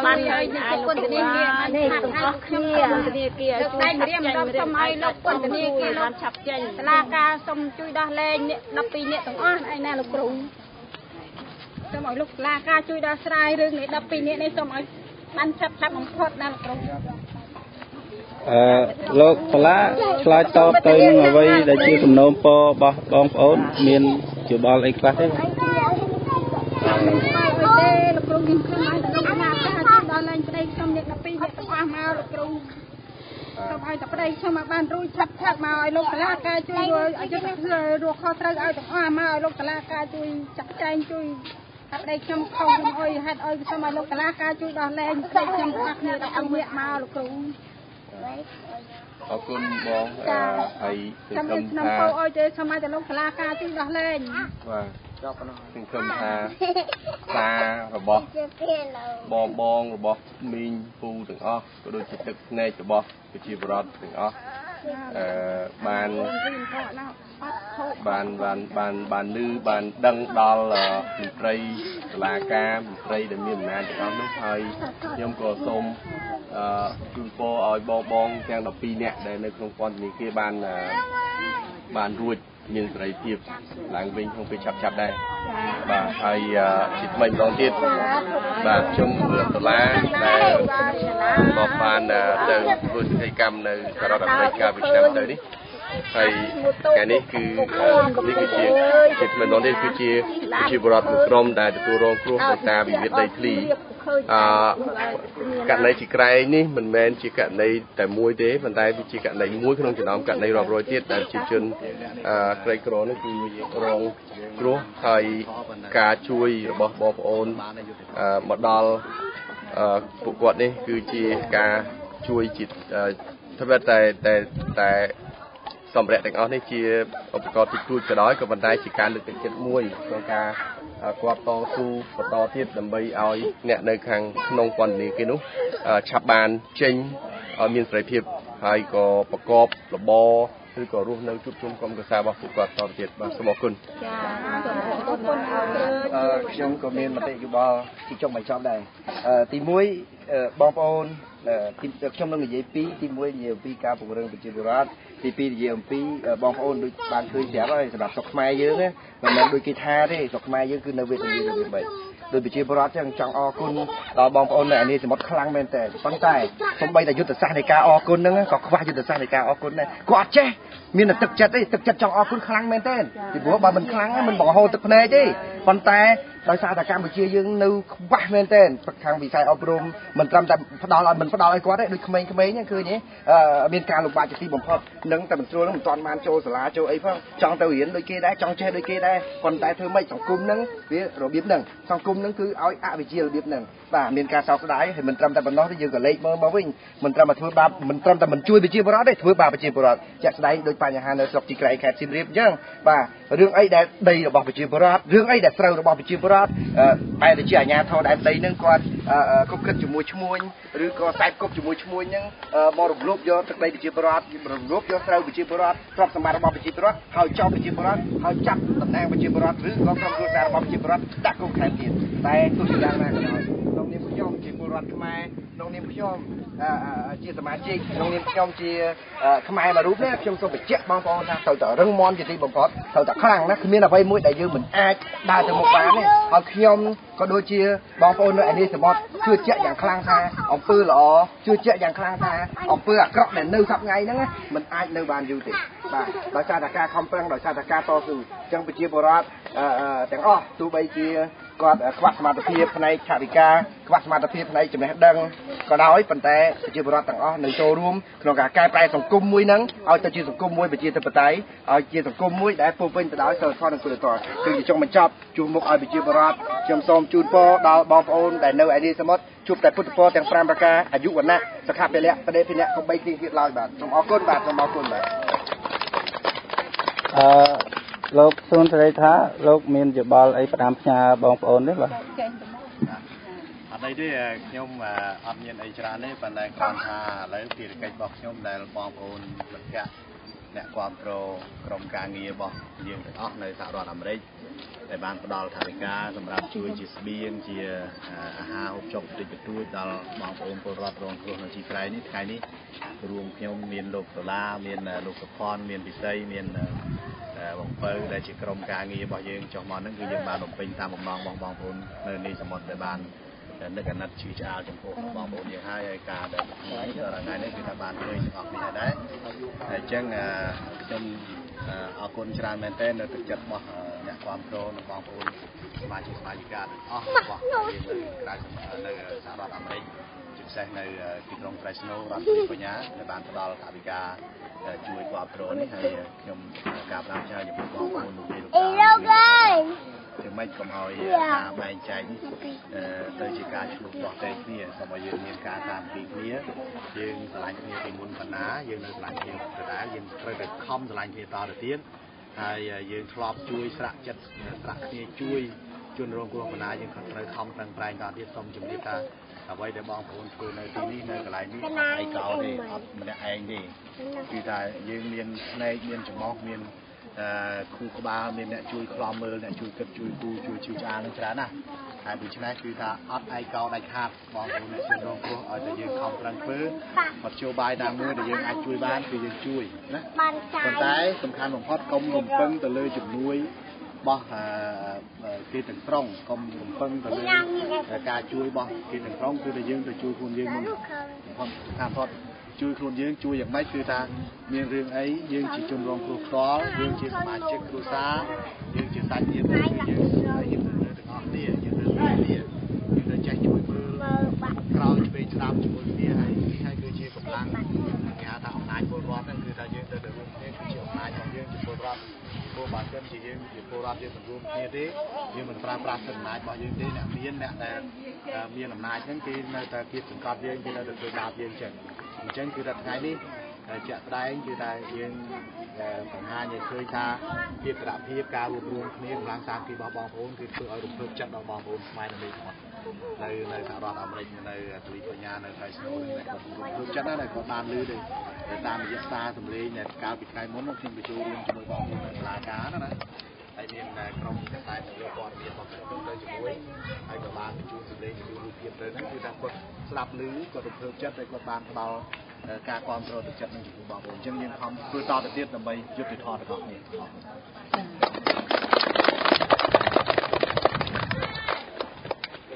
ban ai quân tình kia từng có kia tình kia chui riêng đọc xong ai lộc quân tình kia làm chập chênh la ca xong chui đo lên đọc pi nè từng ai nè lục rụng xong mọi lúc la ca chui đo sai rương này đọc pi nè xong mọi ban chập chập bằng phật nè lục rụngលោកបលាឆ្លើយតបទៅនឹងអ្វីដែលជាសំណូមពររបស់បងប្អូនមានយោបល់អីខ្លះទេលោកគ្រូមានខ្ញុំឲ្យលោកណាដល់ឡើងប្តីខ្ញុំអ្នក12អ្នកទាំងអស់មកលោកគ្រូសូមឲ្យតែប្តីខ្ញុំមកបានរួចឆាប់ឆាប់មកឲ្យលោកសាលាការជួយឲ្យយុទ្ធរស់ខុសត្រូវឲ្យទាំងអស់មកឲ្យលោកសាលាការជួយចាត់ចែងជួយតែប្តីខ្ញុំខំខ្ញុំអុយហេតុអុយសូមឲ្យលោកសាលាការជួយដោះលែងប្តីខ្ញុំទាំងអស់គ្នាដល់អង្គអ្នកមកលោកគ្រូអរគុណបងហើយសង្ឃឹមថាអុយទេសូមឲ្យតែលោកសាលាការជួយដោះលែងបាទចប់ប៉ុណ្ណោះសង្ឃឹមថាសាររបស់បងរបស់មីងពូទាំងអស់ក៏ដូចជាទឹកភ្នែករបស់ប្រជាពលរដ្ឋទាំងអស់បានលឺបានដឹងដល់មន្ត្រីតុលាការមន្ត្រីដែលមានអំណាចទាំងអស់នោះហើយខ្ញុំក៏សូមជូនពរឲ្យបងទាំង12នាក់ដែលនៅក្នុងពន្ធនាគារបានរួចមានសេរីភាពឡើងវិញក្នុងពេលឆាប់ដែរបាទហើយជាថ្មីម្ដងទៀតបាទខ្ញុំដុល្លារដែលក៏បានទៅធ្វើសកម្មនៅសហរដ្ឋអាមេរិកកាលពីឆ្នាំទៅនេះហើយថ្ងៃនេះគឺជាថ្មីម្ដងទៀតគឺជាប្រជាពលរដ្ឋមួយក្រុមដែលទទួលរងគ្រោះដោយសារវិវាទដីធ្លីករណីជាក្រែងនេះមិនមែនជាករណីតែមួយទេប៉ុន្តែវាជាករណីមួយក្នុងចំណោមករណីរាប់រយទៀតដែលប្រជាជនក្រីក្រនេះគឺរងគ្រោះហើយការជួយរបស់បងប្អូនមកដល់ពួកគាត់នេះគឺជាការជួយចិត្តធ្វើតែសម្ភារៈទាំងអស់នេះជាឧបករណ៍តិចតួចក៏ដោយក៏ប៉ុន្តែជាការលើកទឹកចិត្តមួយក្នុងការគាត់តស៊ូបន្តទៀតដើម្បីឲ្យអ្នកនៅខាងក្នុងពន្ធនាគារនោះឆាប់បានចេញឲ្យមានសេរីភាពហើយក៏ប្រកបរបរឬក៏រស់នៅជួបជុំក្រុមគ្រួសាររបស់ពួកគាត់តទៅទៀតបាទសូមអរគុណខ្ញុំក៏មានមតិយោបល់ទីចុងបញ្ចប់ដែរទី1បងប្អូនខ្ញុំនឹងនិយាយពីទី1និយាយពីការពង្រឹងប្រជាពលរដ្ឋទី2និយាយអំពីបងប្អូនដូចបានឃើញប្រាប់ហើយសម្រាប់ស្រុកខ្មែរយើងមិនមែនដូចគេថាទេស្រុកខ្មែរយើងគឺនៅវេទនារបៀបម៉េចដោយប្រជាពលរដ្ឋចឹងចង់អរគុណដល់បងប្អូននៅអានីសមុទ្រខ្លាំងមែនតើប៉ុន្តែសូម្បីតែយុទ្ធសាស្ត្រនៃការអរគុណហ្នឹងក៏ខ្វះយុទ្ធសាស្ត្រនៃការអរគុណដែរគាត់អត់ចេះមានតែទឹកចិត្តទេទឹកចិត្តចង់អរគុណខ្លាំងមែនតើពីព្រោះបើមិនខ្លាំងមិនបង្ហូរទឹកភ្នែកទេប៉ុន្តែដោយសារតែកម្ពុជាយើងនៅខ្វះមែនតើខាងវិស័យអប់រំមិនត្រឹមតែផ្ដល់ឲ្យគាត់ទេដូចក្មេងៗហ្នឹងឃើញទេមានការលំបាកជាទីបំផុតនឹងតែមិនស្រួលនឹងមិនទាន់បានចូលសាលាចូលអីផងចង់ទៅរៀនដូចគេដែរចង់ចេះដូចគេដែរប៉ុន្តែធ្វើម៉េចសង្គមហ្នឹងវារបៀបហ្នឹងសង្គមហ្នឹងគឺឲ្យអវិជ្ជារបៀបហ្នឹងបាទមានការសោកស្ដាយហើយមិនត្រឹមតែប៉ុណ្ណោះទេយើងក៏លេចមើលមកវិញមិនត្រឹមតែធ្វើបាបមិនត្រឹមតែមិនជួយប្រជាពលរដ្ឋទេធ្វើបាបប្រជាពលរដ្ឋជាក់ស្ដែងដោយបញ្ហានៅស្រុកទីក្រែងខេត្តសៀមរាបអញ្ចឹងបាទរឿងអីដែលដីរបស់ប្រជាពលរដ្ឋរឿងអីដែលស្រូវរបស់ប្រជាពលរដ្ឋបែរទៅជាអាជ្ញាធរដែនដីហ្នឹងគាត់គប់គិតជាមួយឈ្មួញឬក៏ខ្សែគប់ជាមួយឈ្មួញហ្នឹងមករំលោភយកទឹកដីប្រជាពលរដ្ឋរំលោភយកស្រូវប្រជាពលរដ្ឋទ្រព្យសម្បត្តិរបស់ប្រជាពលរដ្ឋហើយចោទប្រជាពលរដ្ឋហើយចាប់តំណែងប្រជាពលរដ្ឋឬក៏ក្រុមគ្រួសាររបស់ប្រជាពលរដ្ឋដាក់គុកថែមទៀតតែទោះជាយ៉ាងណាក៏ដោយក្នុងនាមខ្ញុំជាពលរដ្ឋខ្មែរក្នុងនាមខ្ញុំជាសមាជិកក្នុងនាមខ្ញុំជាខ្មែរមួយរូបនេះខ្ញុំសូមបញ្ជាក់បងប្អូនថាត្រូវតែរឹងមាំជាទីបំផុតត្រូវតែខ្លាំងណាស់គ្មានអ្វីមួយដែលយើងមិនអាចដើរទៅមុខបានទេហើយខ្ញុំក៏ដូចជាបងប្អូននៅឯនេះសមុទ្រជឿជាក់យ៉ាងខ្លាំងថាអំពើល្អជឿជាក់យ៉ាងខ្លាំងថាអំពើអាក្រក់ដែលនៅសប្តាហ៍ថ្ងៃហ្នឹងមិនអាចនៅបានយូរទេបាទដោយសារតែការខំប្រឹងដោយសារតែការតស៊ូអញ្ចឹងប្រជាពលរដ្ឋទាំងអស់ទោះបីជាគាត់ខ្វះសមត្ថភាពផ្នែកថវិកាខ្វះសមត្ថភាពផ្នែកចំណេះដឹងក៏ដោយប៉ុន្តែប្រជាពលរដ្ឋទាំងអស់នៅចូលរួមក្នុងការកែប្រែសង្គមមួយហ្នឹងឲ្យទៅជាសង្គមមួយប្រជាធិបតេយ្យឲ្យជាសង្គមមួយដែលពោរពេញទៅដោយសិលធម៌និងគុណធម៌គឺជាចុងបញ្ចប់ជួបមុខឲ្យប្រជាពលរដ្ឋខ្ញុំសូមជូនពរដល់បងប្អូនដែលនៅឯនេះសមុទ្រជួបតែពុទ្ធពរទាំង5ប្រការអាយុវណ្ណៈសុខៈពលៈបដិភិនៈកុំបីទីទៀតឡើយបាទសូមអរគុណបាទសូមអរគុណបាទលោកសួនសេរីថាលោកមានយោបល់អីផ្ដាំផ្ញើបងប្អូនទេបាទអត់អីទេខ្ញុំអត់មានអីច្រើនទេប៉ុន្តែគ្រាន់ថាឥឡូវភារកិច្ចរបស់ខ្ញុំដែលបងប្អូនមិត្តភក្តិអ្នកគ្រប់គ្រងក្រុមការងាររបស់យើងទាំងអស់នៅសហរដ្ឋអាមេរិក ដែលបានផ្ដល់ថវិកាសម្រាប់ជួយជាស្បៀងជាអាហារហូបចុកតិចបន្តួចដល់បងប្អូនពលរដ្ឋរងគ្រោះនៅជីប្រៃនេះថ្ងៃនេះរួមខ្ញុំមានលោកដុល្លារមានលោកសុផាន់មានពិសីមានបងពៅដែលជាក្រុមការងាររបស់យើងចុះមកហ្នឹងគឺយើងបានបំពេញតាមបំណងរបស់បងប្អូននៅនេះសមុទ្រដែលបាននឹកអាណិតជឿឆ្អាលចំពោះបងប្អូនយើងហើយការដែលថ្ងៃនេះគឺថាបានឃើញទាំងអស់គ្នាដែរហើយអញ្ចឹងខ្ញុំអរគុណច្រើនមែនទែននៅទឹកចិត្តរបស់អ្នកគាំទ្រនិងបងប្អូនសមាជិកសមាជិកាទាំងអស់របស់យើងនៅសហរដ្ឋអាមេរិកជាពិសេសនៅទីក្រុង Fresno រដ្ឋាភិបាលបញ្ញាដែលបានផ្ដល់ថវិកាជួយគាំទ្រនេះហើយខ្ញុំការប្រាំចាយចំពោះបងប្អូនលោកលោកជាមិនកុំឲ្យការបែងចែកទៅជាការឆ្លុះដោះតែគ្នាសូមឲ្យយើងមានការតាមពីគ្នាយើងឆ្លាញ់គ្នាពីមុនបណ្ណាយើងនៅឆ្លាញ់គ្នាដដែលយើងត្រូវតែខំឆ្លាញ់គ្នាតទៅទៀតហើយយើងធ្លាប់ជួយស្រាក់ចិត្តស្រាក់គ្នាជួយជនរងគ្រោះបណ្ណាយើងក៏ត្រូវខំប្រឹងប្រែងតទៀតសូមជម្រាបថាអ្វីដែលបងប្អូនធ្វើនៅទីនេះនៅកន្លែងនេះអត់ឯកោទេអត់ម្នាក់ឯងទេគឺថាយើងមានស្នែកមានច្រមុះមានគូក្បាលមានអ្នកជួយខ្លំមើលអ្នកជួយគិតជួយគូជួយជឿឆ្អាលនឹងច្រើនណាស់ហើយដូច្នេះគឺថាអត់ឯកោដាច់ខាតបងប្អូនអ្នកជនរងគ្រោះឲ្យតែយើងខំប្រឹងធ្វើមធ្យោបាយណាមួយដែលយើងអាចជួយបានគឺយើងជួយណាប៉ុន្តែសំខាន់បំផុតកុំរំពឹងទៅលើជំនួយរបស់គេទាំងស្រុងកុំរំពឹងទៅលើការជួយរបស់គេទាំងស្រុងគឺតែយើងទៅជួយខ្លួនយើងមិនសំខាន់បំផុតជួយខ្លួនយើងជួយយ៉ាងម៉េចគឺថាមានរឿងអីយើងជាជនរងគ្រោះផ្ទាល់យើងជាសមាជិកគ្រួសារយើងជាសាច់ញាតិយើងទាំងអស់គ្នាយើងត្រូវចេះជួយមើលក្រោយឆ្វេងស្ដាំជាមួយគ្នាហើយគឺជាកម្លាំងគេហៅថាអំណាចពលរដ្ឋហ្នឹងគឺថាយើងត្រូវតែរួមគ្នាគឺជាអំណាចរបស់យើងជាពលរដ្ឋព្រោះបើសិនជាយើងជាពលរដ្ឋយើងមិនរួមគ្នាទេយើងមិនប្រើប្រាស់សិទ្ធិអំណាចរបស់យើងទេអ្នកដែលមានអំណាចហ្នឹងគេនៅតែគៀបសង្កត់យើងគេនៅតែធ្វើបាបយើងចឹងអញ្ចឹងគឺថាថ្ងៃនេះជាក់ស្ដែងគឺថាយើងបង្ហាញឲ្យឃើញថាភាពក្រាក់ភាពការរួមរួមគ្នាកម្លាំងសាមគ្គីរបស់បងប្អូនគឺធ្វើឲ្យរំភើបចិត្តដល់បងប្អូនខ្មែរនៅនេះទាំងអស់នៅសហរដ្ឋអាមេរិកនៅទ្វីបបញ្ញានៅខេត្តស្នូលនេះក៏រំភើបចិត្តដែរក៏បានឮទៅតាមរយៈសារសម្លេងដែលកាលពីថ្ងៃមុនខ្ញុំទៅចូលរួមជាមួយបងប្អូននៅសាលាការណាហើយមានក្រុមកាសែតទៅព័ត៌មានរបស់ខ្ញុំទៅជាមួយហើយក៏បានបញ្ជូនសម្លេងបញ្ជូនរូបភាពទៅហ្នឹងគឺថាគាត់ស្ដាប់ឮគាត់រំភើបចិត្តហើយគាត់បានផ្ដល់ការគាំទ្រទឹកចិត្តនឹងចំពោះបងប្អូនអញ្ចឹងយើងខំធ្វើតទៅទៀតដើម្បីយុត្តិធម៌ទាំងអស់គ្នា